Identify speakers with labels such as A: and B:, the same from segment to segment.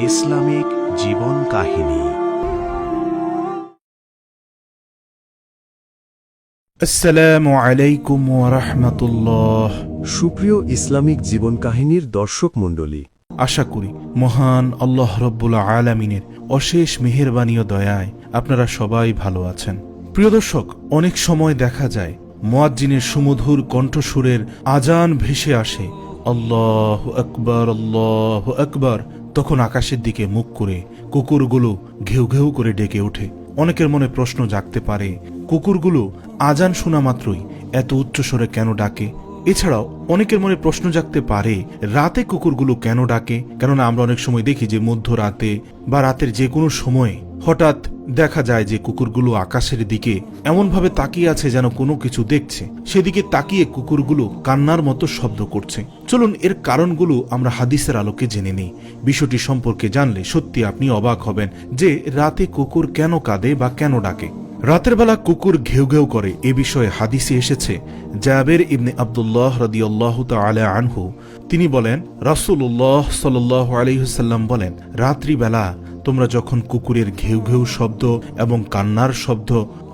A: Islamic জীবন কাহিনী।
B: আসসালামু আলাইকুম ওয়া রাহমাতুল্লাহ।
C: সুপ্রিয় ইসলামিক জীবন কাহিনীর দর্শক মণ্ডলী,
B: আশা করি মহান আল্লাহ রব্বুল আলামিনের অশেষ মেহেরবানি ও দয়ায় আপনারা সবাই ভালো আছেন। প্রিয় দর্শক, অনেক সময় দেখা যায় মুয়াজ্জিনের সুমধুর কণ্ঠসুরের আজান ভেসে আসে, আল্লাহু আকবার আল্লাহু আকবার। তখন আকাশের দিকে মুখ করে কুকুরগুলো ঘেউ ঘেউ করে ডেকে ওঠে। অনেকের মনে প্রশ্ন জাগতে পারে, কুকুরগুলো আজান শোনা মাত্রই এত উচ্চস্বরে কেন ডাকে? এছাড়াও অনেকের মনে প্রশ্ন জাগতে পারে, রাতে কুকুরগুলো কেন ডাকে? কেননা আমরা অনেক সময় দেখি যে মধ্যরাতে বা রাতের যে কোনো সময়ে হঠাৎ দেখা যায় যে কুকুরগুলো আকাশের দিকে এমনভাবে তাকিয়ে আছে যেন কোনো কিছু দেখছে। সেদিকে তাকিয়ে কুকুরগুলো কান্নার মতো শব্দ করছে। চলুন এর কারণগুলো আমরা হাদিসের আলোকে জেনে নিই। বিষয়টি সম্পর্কে জানলে সত্যি আপনি অবাক হবেন যে রাতে কুকুর কেন কাঁদে বা কেন ডাকে। রাতের বেলা কুকুর ঘেউ ঘেউ করে এ বিষয়ে হাদিসে এসেছে। জাবের ইবনে আব্দুল্লাহ রাদিয়াল্লাহু তাআলা আনহু তিনি বলেন, রাসূলুল্লাহ সাল্লাল্লাহু আলাইহি ওয়াসাল্লাম বলেন, রাত্রিবেলা তোমরা যখন কুকুরের ঘেউ ঘেউ শব্দ এবং কান্নার শব্দ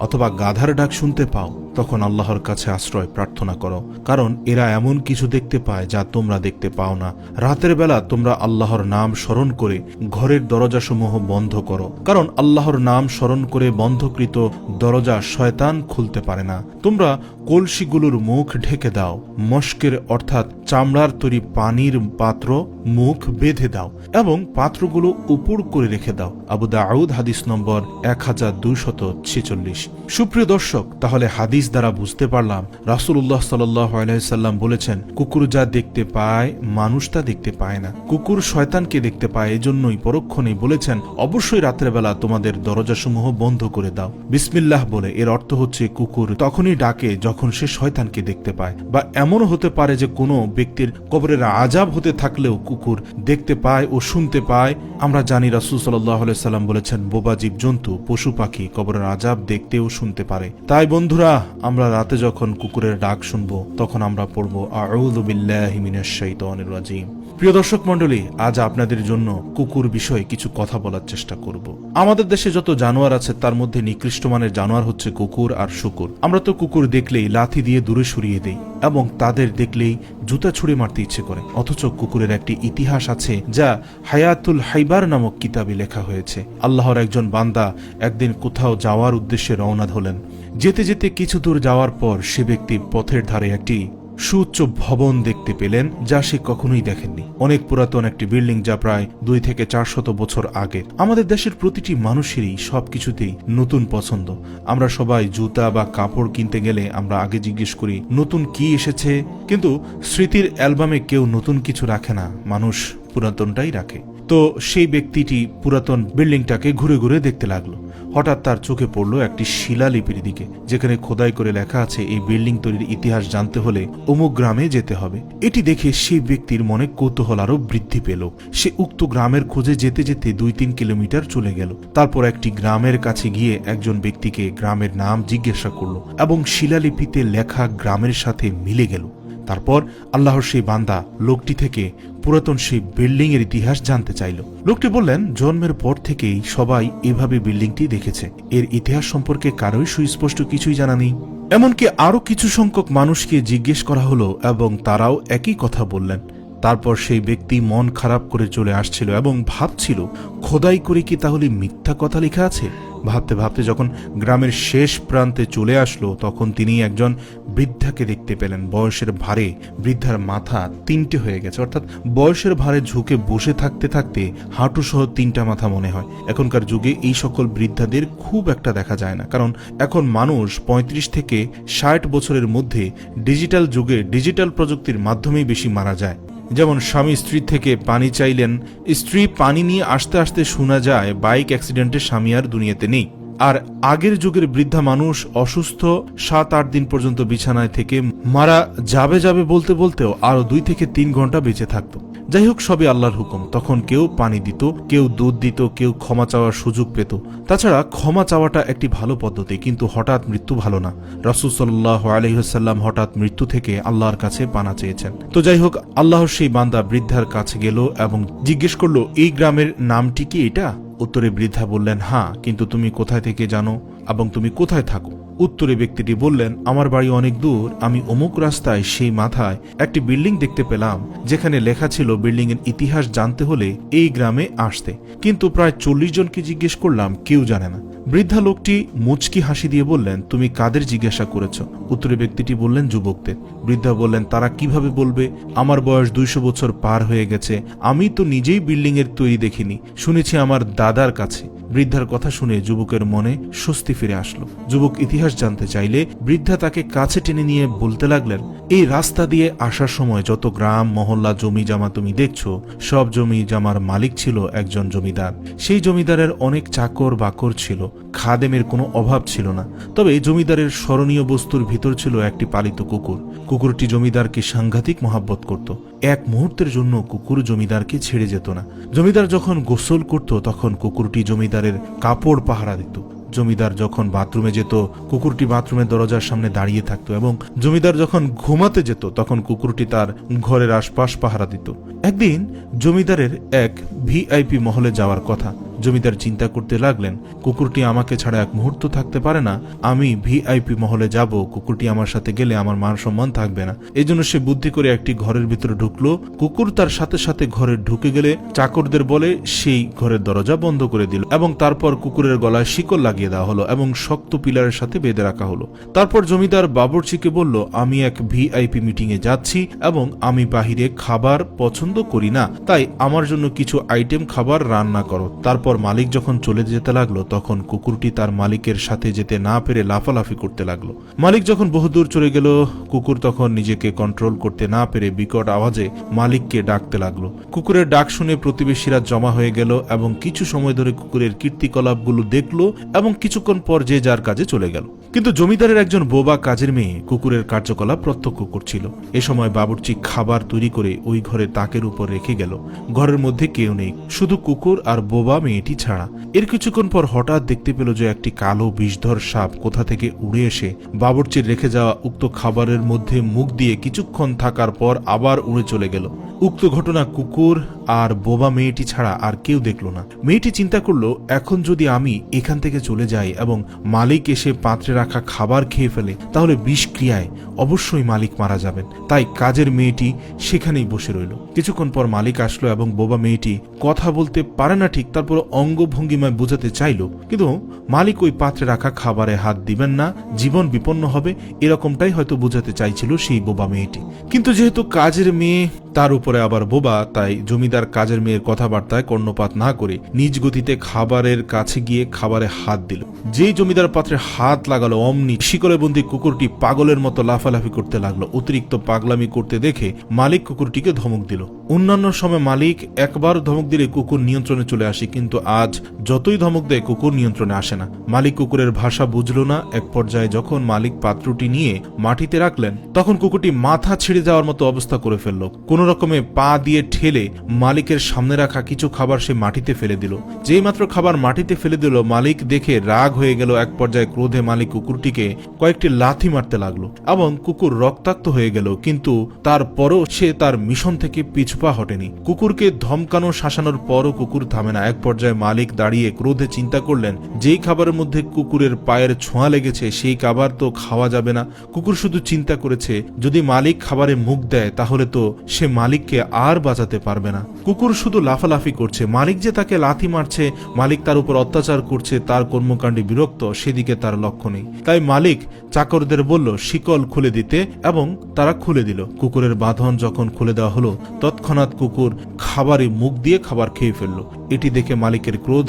B: অথবা গাধার ডাক শুনতে পাও তখন আল্লাহর কাছে আশ্রয় প্রার্থনা করো, কারণ এরা এমন কিছু দেখতে পায় যা তোমরা দেখতে পাও না। রাতের বেলা তোমরা আল্লাহর নাম স্মরণ করে ঘরের দরজাসমূহ বন্ধ করো, কারণ আল্লাহর নাম স্মরণ করে বন্ধকৃত দরজা শয়তান খুলতে পারে না। তোমরা কলসিগুলোর মুখ ঢেকে দাও, মস্কের অর্থাৎ চামড়ার তৈরি পানির পাত্র মুখ বেঁধে দাও এবং পাত্রগুলো উপর করে রেখে দাও। আবু দাউদ হাদিস নম্বর 1246। সুপ্রিয় দর্শক, তাহলে হাদিস দ্বারা বুঝতে পারলাম রাসূলুল্লাহ সাল্লাল্লাহু আলাইহি সাল্লাম বলেছেন, কুকুর যা দেখতে পায় মানুষ তা দেখতে পায় না। কুকুর শয়তানকে দেখতে পায়, এজন্যই পরক্ষণে বলেছেন অবশ্যই রাতের বেলা তোমাদের দরজাসমূহ বন্ধ করে দাও বিসমিল্লাহ বলে। এর অর্থ হচ্ছে কুকুর তখনই ডাকে যখন সে শয়তানকে দেখতে পায়। বা এমনও হতে পারে যে কোনো ব্যক্তির কবরের আযাব হতে থাকলেও কুকুর দেখতে পায় ও শুনতে পায়। আমরা জানি রাসূল সাল্লাল্লাহু আলাইহি সাল্লাম বলেছেন, বোবা জীবজন্তু পশু পাখি কবরের আযাব দেখতে ও শুনতে পারে। তাই বন্ধুরা, আমরা রাতে যখন কুকুরের ডাক শুনবো তখন আমরা পড়ব আউযু বিল্লাহি মিনাশ শাইতানির রাজিম। প্রিয় দর্শক মণ্ডলী, আজ আপনাদের জন্য কুকুর বিষয়ে কিছু কথা বলার চেষ্টা করব। আমাদের দেশে যত জানোয়ার আছে তার মধ্যে নিকৃষ্ট মানের জানোয়ার হচ্ছে কুকুর আর শূকর। আমরা তো কুকুর দেখলেই লাথি দিয়ে দূরে সরিয়ে দেই এবং তাদের দেখলেই জুতা ছুঁড়ে মারতে ইচ্ছে করে। অথচ কুকুরের একটি ইতিহাস আছে যা হায়াতুল হাইবার নামক কিতাবে লেখা হয়েছে। আল্লাহর একজন বান্দা একদিন কোথাও যাওয়ার উদ্দেশ্যে রওনা হলেন। যেতে যেতে কিছু দূর যাওয়ার পর সে ব্যক্তি পথের ধারে একটি সুউচ্চ ভবন দেখতে পেলেন যা সে কখনোই দেখেননি। অনেক পুরাতন একটি বিল্ডিং, যা প্রায় 2 থেকে 400 বছর আগের। আমাদের দেশের প্রতিটি মানুষেরই সবকিছুতেই নতুন পছন্দ। আমরা সবাই জুতা বা কাপড় কিনতে গেলে আমরা আগে জিজ্ঞেস করি নতুন কি এসেছে, কিন্তু স্মৃতির অ্যালবামে কেউ নতুন কিছু রাখে না, মানুষ পুরাতনটাই রাখে। তো সেই ব্যক্তিটি পুরাতন বিল্ডিংটাকে ঘুরে ঘুরে দেখতে লাগলো। হঠাৎ তার চোখে পড়ল একটি শিলালিপির দিকে, যেখানে খোদাই করে লেখা আছে, এই বিল্ডিং তৈরির ইতিহাস জানতে হলে অমুক গ্রামে যেতে হবে। এটি দেখে সেই ব্যক্তির মনে কৌতূহল আরো বৃদ্ধি পেল। সে উক্ত গ্রামের খোঁজে যেতে যেতে 2-3 কিলোমিটার চলে গেল। তারপর একটি গ্রামের কাছে গিয়ে একজন ব্যক্তিকে গ্রামের নাম জিজ্ঞাসা করলো এবং শিলালিপিতে লেখা গ্রামের সাথে মিলে গেল। তারপর আল্লাহর সেই বান্দা লোকটি থেকে পুরাতন সেই বিল্ডিং এর ইতিহাস জানতে চাইল। লোকটি বললেন, জন্মের পর থেকেই সবাই এভাবে বিল্ডিংটি দেখেছে, এর ইতিহাস সম্পর্কে কারোই সুস্পষ্ট কিছুই জানা নেই। এমনকি আরো কিছু সংখ্যক মানুষকে জিজ্ঞেস করা হলো এবং তারাও একই কথা বললেন। তারপর সেই ব্যক্তি মন খারাপ করে চলে আসছিল এবং ভাবছিল, খোদাই করে কি তাহলে মিথ্যা কথা লেখা আছে? ভাবতে ভাবতে যখন গ্রামের শেষ প্রান্তে চলে আসলো তখন তিনি একজন বৃদ্ধাকে দেখতে পেলেন। বয়সের ভারে বৃদ্ধার মাথা 3টে হয়ে গেছে, অর্থাৎ বয়সের ভারে ঝুঁকে বসে থাকতে থাকতে হাঁটু সহ 3টা মাথা মনে হয়। এখনকার যুগে এই সকল বৃদ্ধাদের খুব একটা দেখা যায় না, কারণ এখন মানুষ 35 থেকে 60 বছরের মধ্যে ডিজিটাল যুগে ডিজিটাল প্রযুক্তির মাধ্যমেই বেশি মারা যায়। যেমন স্বামী স্ত্রী থেকে পানি চাইলেন, স্ত্রী পানি নিয়ে আসতে আসতে শোনা যায় বাইক অ্যাক্সিডেন্টে স্বামী আর দুনিয়াতে নেই। আর আগের যুগের বৃদ্ধা মানুষ অসুস্থ 7-8 দিন পর্যন্ত বিছানায় থেকে মারা যাবে যাবে বলতে বলতেও আরো 2 থেকে 3 ঘন্টা বেঁচে থাকত। যাই হোক, সবই আল্লাহর হুকুম। তখন কেউ পানি দিত, কেউ দুধ দিত, কেউ ক্ষমা চাওয়ার সুযোগ পেত। তাছাড়া ক্ষমা চাওয়াটা একটি ভালো পদ্ধতি, কিন্তু হঠাৎ মৃত্যু ভালো না। রাসূল সাল্লাল্লাহু আলাইহি ওয়াসাল্লাম হঠাৎ মৃত্যু থেকে আল্লাহর কাছে পানা চেয়েছেন। তো যাই হোক, আল্লাহর সেই বান্দা বৃদ্ধার কাছে গেল এবং জিজ্ঞেস করলো, এই গ্রামের নামটি কি এটা? উত্তরে বৃদ্ধা বললেন, হ্যাঁ, কিন্তু তুমি কোথায় থেকে জানো এবং তুমি কোথায় থাকো? উত্তরে ব্যক্তিটি বললেন, আমার বাড়ি অনেক দূর, আমি অমুক রাস্তায় সেই মাথায় একটি বিল্ডিং দেখতে পেলাম যেখানে লেখা ছিল বিল্ডিং এর ইতিহাস জানতে হলে এই গ্রামে আসতে। কিন্তু প্রায় 40 জনকে জিজ্ঞেস করলাম, কেউ জানে না। বৃদ্ধা লোকটি মুচকি হাসি দিয়ে বললেন, তুমি কাদের জিজ্ঞাসা করেছ? উত্তরে ব্যক্তিটি বললেন, যুবকদের। বৃদ্ধা বললেন, তারা কিভাবে বলবে? আমার বয়স 200 বছর পার হয়ে গেছে, আমি তো নিজেই বিল্ডিং এর তৈরি দেখিনি, শুনেছি আমার দাদার কাছে। বৃদ্ধার কথা শুনে যুবকের মনে স্বস্তি ফিরে আসলো। যুবক ইতিহাস জানতে চাইলে বৃদ্ধা তাকে কাছে টেনে নিয়ে বলতে লাগলেন, এই রাস্তা দিয়ে আসার সময় যত গ্রাম মহল্লা জমি জামা তুমি দেখছো, সব জমি জামার মালিক ছিল একজন জমিদার। সেই জমিদারের অনেক চাকর বাকর ছিল, খাদেমের কোনো অভাব ছিল না। তবে জমিদারের স্মরণীয় বস্তুর ভিতর ছিল একটি পালিত কুকুর। কুকুরটি জমিদারকে সাংঘাতিক মহাব্বত করত। এক মুহূর্তের জন্য কুকুর জমিদারকে ছেড়ে যেত না। জমিদার যখন গোসল করত তখন কুকুরটি জমিদারের কাপড় পাহারা দিত। জমিদার যখন বাথরুমে যেত কুকুরটি বাথরুমের দরজার সামনে দাঁড়িয়ে থাকতো, এবং জমিদার যখন ঘুমাতে যেত তখন কুকুরটি তার ঘরের আশপাশ পাহারা দিত। একদিন জমিদারের এক ভিআইপি মহলে যাওয়ার কথা। জমিদার চিন্তা করতে লাগলেন, কুকুরটি আমাকে ছাড়া এক মুহূর্ত থাকতে পারে না, আমি ভিআইপি মহলে যাব, কুকুরটি আমার সাথে গেলে আমার মান সম্মান থাকবে না। এই জন্য সে বুদ্ধি করে একটি ঘরের ভিতরে ঢুকলো। কুকুর তার সাথে সাথে ঘরে ঢুকে গেলে চাকরদের বলে সেই ঘরের দরজা বন্ধ করে দিল, এবং তারপর কুকুরের গলায় শিকল লাগিয়ে দেওয়া হলো এবং শক্ত পিলারের সাথে বেঁধে রাখা হলো। তারপর জমিদার বাবুর্চিকে বলল, আমি এক ভিআইপি মিটিং এ যাচ্ছি এবং আমি বাহিরে খাবার পছন্দ করি না, তাই আমার জন্য কিছু আইটেম খাবার রান্না করো। তারপর মালিক যখন চলে যেতে লাগলো তখন কুকুরটি তার মালিকের সাথে যেতে না পেরে লাফালাফি করতে লাগলো। মালিক যখন বহুদূর চলে গেল, কুকুর তখন নিজেকে কন্ট্রোল করতে না পেরে বিকট আওয়াজে মালিককে ডাকতে লাগলো। কুকুরের ডাক শুনে প্রতিবেশীরা জমা হয়ে গেল এবং কিছু সময় ধরে কুকুরের কীর্তিকলাপগুলো দেখলো এবং কিছুক্ষণ পর যে যার কাজে চলে গেল। কিন্তু জমিদারের একজন বোবা কাজের মেয়ে কুকুরের কার্যকলাপ প্রত্যক্ষ করছিল। এ সময় বাবুর্চি খাবার তৈরি করে ওই ঘরের তাকের উপর রেখে গেল। ঘরের মধ্যে কেউ নেই, শুধু কুকুর আর বোবা মেয়েটি ছাড়া। এর কিছুক্ষণ পর হঠাৎ দেখতে পেল যে একটি কালো বিষধর সাপ কোথা থেকে উড়ে এসে বাবুর্চির রেখে যাওয়া উক্ত খাবারের মধ্যে মুখ দিয়ে কিছুক্ষণ থাকার পর আবার উড়ে চলে গেল। উক্ত ঘটনা কুকুর আর বোবা মেয়েটি ছাড়া আর কেউ দেখল না। মেয়েটি চিন্তা করলো, এখন যদি আমি এখান থেকে চলে যাই এবং মালিক এসে পাত্রে রাখা খাবার খেয়ে ফেলে তাহলে বিষক্রিয়ায় অবশ্যই মালিক মারা যাবেন। তাই কাজের মেয়েটি সেখানেই বসে রইল। কিছুক্ষণ পর মালিক আসলো এবং বোবা মেয়েটি কথা বলতে পারে না ঠিক, তারপর অঙ্গভঙ্গিমায় বোঝাতে চাইল, কিন্তু মালিক ওই পাত্রে রাখা খাবারে হাত দিবেন না, জীবন বিপন্ন হবে, এরকমটাই হয়তো বোঝাতে চাইছিল সেই বোবা মেয়েটি। কিন্তু যেহেতু কাজের মেয়ে তার উপরে আবার বোবা, তাই জমিদার কাজের মেয়ের কথাবার্তায় কর্ণপাত না করে নিজ গতিতে খাবারের কাছে গিয়ে খাবারে হাত দিল। যেই জমিদার পাত্রে হাত লাগালো অমনি শিকলে বন্দী কুকুরটি পাগলের মতো লাফালাফি করতে লাগলো। অতিরিক্ত পাগলামি করতে দেখে মালিক কুকুরটিকে ধমক দিল। অন্যান্য সময় মালিক একবার ধমক দিলে কুকুর নিয়ন্ত্রণে চলে আসে, কিন্তু আজ যতই ধমক দেয় কুকুর নিয়ন্ত্রণে আসে না। মালিক কুকুরের ভাষা বুঝলো না। এক পর্যায়ে যখন মালিক পাত্রটি নিয়ে মাটিতে রাখলেন তখন কুকুরটি মাথা ছিঁড়ে যাওয়ার মতো অবস্থা করে ফেলল। কোন রকমে পা দিয়ে ঠেলে মালিকের সামনে রাখা কিছু খাবার সে মাটিতে ফেলে দিল। যেই মাত্র খাবার মাটিতে ফেলে দিল, মালিক দেখে রাগ হয়ে গেল। এক পর্যায়ে ক্রোধে মালিক কুকুরটিকে কয়েকটি লাথি মারতে লাগলো এবং কুকুর রক্তাক্ত হয়ে গেল, কিন্তু তারপরও সে তার মিশন থেকে পিছপা হটেনি। কুকুরকে ধমকানো শাসানোর পরও কুকুর থামে না। এক পর্যায়ে মালিক দাঁড়িয়ে ক্রোধে চিন্তা করলেন, যেই খাবারের মধ্যে কুকুরের পায়ের ছোঁয়া লেগেছে সেই খাবার তো খাওয়া যাবে না। কুকুর শুধু চিন্তা করেছে, যদি মালিক খাবারে মুখ দেয় তাহলে তো সে মালিককে আর বাঁচাতে পারবে না। কুকুর শুধু লাফালাফি করছে, মালিক যে তাকে লাথি মারছে, মালিক তার উপর অত্যাচার করছে, তার কর্মকাণ্ডে বিরক্ত, সেদিকে তার লক্ষ্য নেই। তাই মালিক চাকরদের বলল শিকল খুলে দিতে এবং তারা খুলে দিল। কুকুরের বাঁধন যখন খুলে দেওয়া হলো তৎক্ষণাৎ কুকুর খাবারে মুখ দিয়ে খাবার খেয়ে ফেলল। এটি দেখে মালিকের ক্রোধ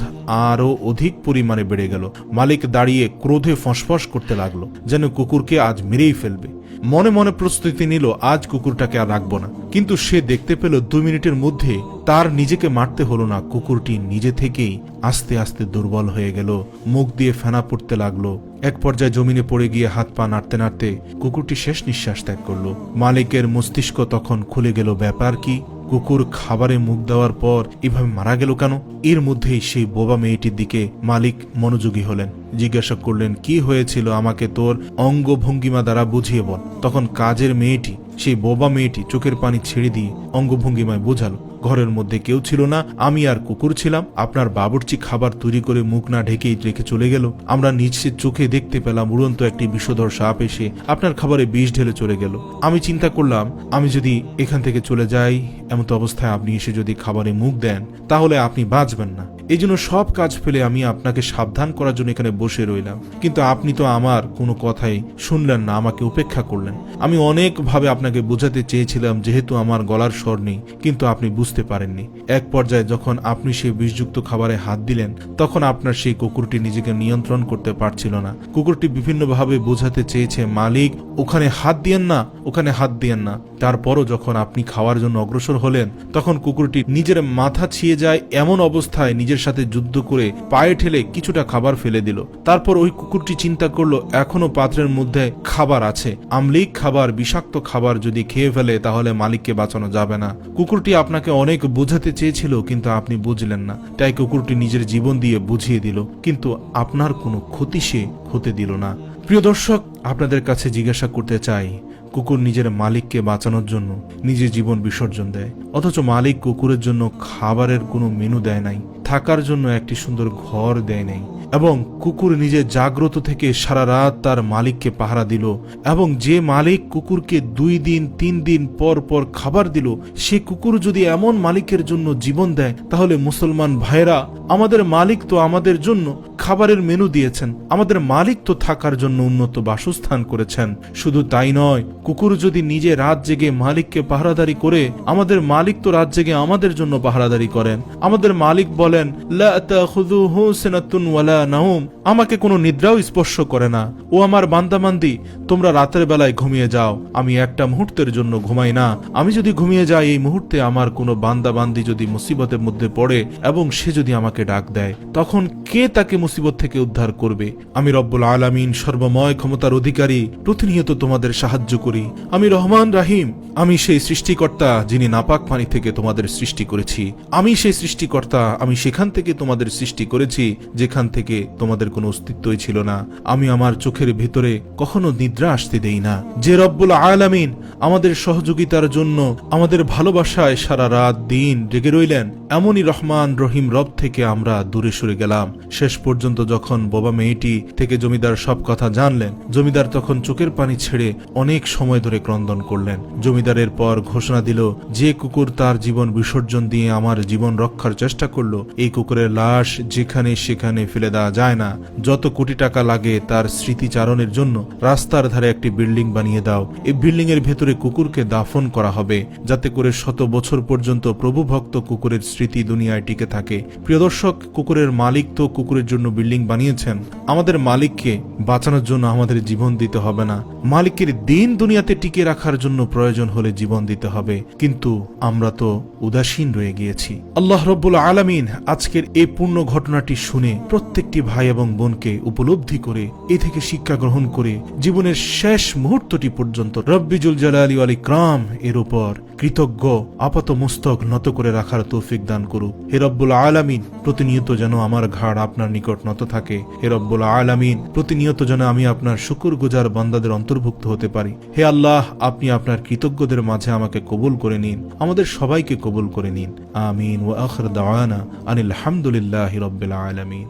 B: আরো অধিক পরিমাণে বেড়ে গেল। মালিক দাঁড়িয়ে ক্রোধে ফসফস করতে লাগলো যেন কুকুরকে আজ মেরেই ফেলবে। মনে মনে প্রস্তুতি নিল, আজ কুকুরটাকে আর রাখবো না। কিন্তু সে দেখতে পেল 2 মিনিটের মধ্যে তার নিজেকে মারতে হলো না, কুকুরটি নিজে থেকেই আস্তে আস্তে দুর্বল হয়ে গেল, মুখ দিয়ে ফেনা পড়তে লাগলো। এক পর্যায়ে জমিনে পড়ে গিয়ে হাত পা নাড়তে নাড়তে কুকুরটি শেষ নিঃশ্বাস ত্যাগ করলো। মালিকের মস্তিষ্ক তখন খুলে গেল, ব্যাপার কি? কুকুর খাবারে মুখ দেওয়ার পর এভাবে মারা গেল কেন? এর মধ্যেই সেই বোবা মেয়েটির দিকে মালিক মনোযোগী হলেন, জিজ্ঞাসা করলেন, কি হয়েছিল আমাকে তোর অঙ্গভঙ্গিমা দ্বারা বুঝিয়ে বল। তখন কাজের মেয়েটি, সেই বোবা মেয়েটি চোখের পানি ছেড়ে দিয়ে অঙ্গভঙ্গিমায় বোঝালো, ঘরের মধ্যে কেউ ছিল না, আমি আর কুকুর ছিলাম। আপনার বাবুর্চি খাবার তৈরি করে মুখ না ঢেকেই রেখে চলে গেল। আমরা নিচে চোখে দেখতে পেলাম উড়ন্ত একটি বিষধর সাপ এসে আপনার খাবারে বিষ ঢেলে চলে গেল। আমি চিন্তা করলাম, আমি যদি এখান থেকে চলে যাই, এমতো অবস্থায় আপনি এসে যদি খাবারে মুখ দেন তাহলে আপনি বাঁচবেন না। এই জন্য সব কাজ ফেলে আমি আপনাকে সাবধান করার জন্য এখানে বসে রইলাম, কিন্তু আপনি তো আমার কোনো কথাই শুনলেন না, আমাকে উপেক্ষা করলেন। আমি অনেকভাবে আপনাকে বোঝাতে চেয়েছিলাম যেহেতু আমার গলার স্বর নেই, কিন্তু আপনি বুঝতে পারেননি। এক পর্যায়ে যখন আপনি সেই বিষযুক্ত খাবারে হাত দিলেন তখন আপনার সেই কুকুরটি নিজেকে নিয়ন্ত্রণ করতে পারছিল না। কুকুরটি বিভিন্নভাবে বোঝাতে চেয়েছে, মালিক ওখানে হাত দিয়েন না, ওখানে হাত দিয়েন না। তারপরও যখন আপনি খাওয়ার জন্য অগ্রসর হলেন তখন কুকুরটি নিজের মাথা ছিঁড়ে যায় এমন অবস্থায় নিজের সাথে যুদ্ধ করে পায়ে ঠেলে কিছুটা খাবার ফেলে দিল। তারপর ওই কুকুরটি চিন্তা করলো এখনো পাত্রের মধ্যে খাবার আছে, আমলিক খাবার, বিষাক্ত খাবার যদি খেয়ে ফেলে তাহলে মালিককে বাঁচানো যাবে না। কুকুরটি আপনাকে অনেক বোঝাতে চেয়েছিল কিন্তু আপনি বুঝলেন না, তাই কুকুরটি নিজের জীবন দিয়ে বুঝিয়ে দিল, কিন্তু আপনার কোনো ক্ষতি সে হতে দিল না। প্রিয় দর্শক, আপনাদের কাছে জিজ্ঞাসা করতে চাই, কুকুর নিজের মালিককে বাঁচানোর জন্য নিজের জীবন বিসর্জন দেয়, অথচ মালিক কুকুরের জন্য খাবারের কোনো মেনু দেয় নাই, থাকার জন্য একটি সুন্দর ঘর দেয় নাই, এবং কুকুর নিজে জাগ্রত থেকে সারা রাত তার মালিককে পাহারা দিল। এবং যে মালিক কুকুরকে 2 দিন 3 দিন পর পর খাবার দিল, সে কুকুর যদি এমন মালিকের জন্য জীবন দেয় তাহলে মুসলমান ভাইরা, আমাদের মালিক তো আমাদের জন্য খাবারের মেনু দিয়েছেন, আমাদের মালিক তো থাকার জন্য উন্নত বাসস্থান করেছেন। শুধু তাই নয়, কুকুর যদি নিজে রাত জেগে মালিককে পাহারাদারি করে, আমাদের মালিক তো রাত জেগে আমাদের জন্য পাহারাদারি করেন। আমাদের মালিক বলেন, লা তাখুযুহু সিনাতুন ওয়ালা নাউম, আমাকে কোনো নিদ্রাও স্পর্শ করে না। ও আমার বান্দাবান্দি, তোমরা রাতের বেলায় ঘুমিয়ে যাও, আমি একটা মুহূর্তের জন্য ঘুমাই না। আমি যদি ঘুমিয়ে যাই, এই মুহূর্তে আমার কোনো বান্দাবান্দি যদি মুসিবতের মধ্যে পড়ে এবং সে যদি আমাকে ডাক দেয়, তখন কে তাকে মুসিবত থেকে উদ্ধার করবে? আমি রব্বুল আলামিন, সর্বময় ক্ষমতার অধিকারী, প্রতিনিয়ত তোমাদের সাহায্য করি। আমি রহমান রাহিম, আমি সেই সৃষ্টিকর্তা যিনি নাপাক পানি থেকে তোমাদের সৃষ্টি করেছি। আমি সেই সৃষ্টিকর্তা, আমি সেখান থেকে তোমাদের সৃষ্টি করেছি যেখান থেকে তোমাদের কোনো অস্তিত্বই ছিল না। আমি আমার চোখের ভিতরে কখনো নিদ্রা আসতে দেই না। যে রব্বুল আলামিন আমাদের সহযোগিতার জন্য, আমাদের ভালোবাসায় সারা রাত দিন জেগে রইলেন, এমনই রহমান রহিম রব থেকে আমরা দূরে সরে গেলাম। শেষ পর্যন্ত যখন বোবা মেয়েটি থেকে জমিদার সব কথা জানলেন, জমিদার তখন চোখের পানি ছেড়ে অনেক সময় ধরে ক্রন্দন করলেন। জমিদারের পর ঘোষণা দিল, যে কুকুর তার জীবন বিসর্জন দিয়ে আমার জীবন রক্ষার চেষ্টা করলো, এই কুকুরের লাশ যেখানে সেখানে ফেলে দেওয়া যায় না। যত কোটি টাকা লাগে তার স্মৃতিচারণের জন্য রাস্তার ধারে একটি বিল্ডিং বানিয়ে দাও। এই বিল্ডিং এর ভেতরে কুকুরকে দাফন করা হবে, যাতে করে 100 বছর পর্যন্ত প্রভু ভক্ত কুকুরের স্মৃতি দুনিয়ায় টিকে থাকে। প্রিয় দর্শক, কুকুরের মালিক তো কুকুরের জন্য বিল্ডিং বানিয়েছেন, আমাদের মালিককে বাঁচানোর জন্য আমাদের জীবন দিতে হবে না। মালিকের দিন দুনিয়াতে টিকে রাখার জন্য প্রয়োজন হলে জীবন দিতে হবে, কিন্তু আমরা তো উদাসীন রয়ে গিয়েছি। আল্লাহ রব্বুল আলামিন আজকের এই পূর্ণ ঘটনাটি শুনে প্রত্যেকটি ভাই এবং বোনকে উপলব্ধি করে, এ থেকে শিক্ষা গ্রহণ করে জীবনের শেষ মুহূর্তটি পর্যন্ত রব্বিজুল জালালি ওয়াল ইকরাম এর উপর কৃতজ্ঞ আপাত মস্তক নত করে রাখার তৌফিক দান করুক। হে রব্বুল আলামিন, প্রতিনিয়ত যেন আমার ঘাড় আপনার নিকট নত থাকে। হে রব্বুল আলামিন, প্রতিনিয়ত যেন আমি আপনার শুকরগুজার বান্দাদের অন্তর্ভুক্ত হতে পারি। হে আল্লাহ, আপনি আপনার কৃতজ্ঞদের মাঝে আমাকে কবুল করে নিন, আমাদের সবাইকে কবুল করে নিন। আমিন। ওয়া আখির দাওয়ানা আনিল হামদুলিল্লাহি রাব্বিল আলামিন।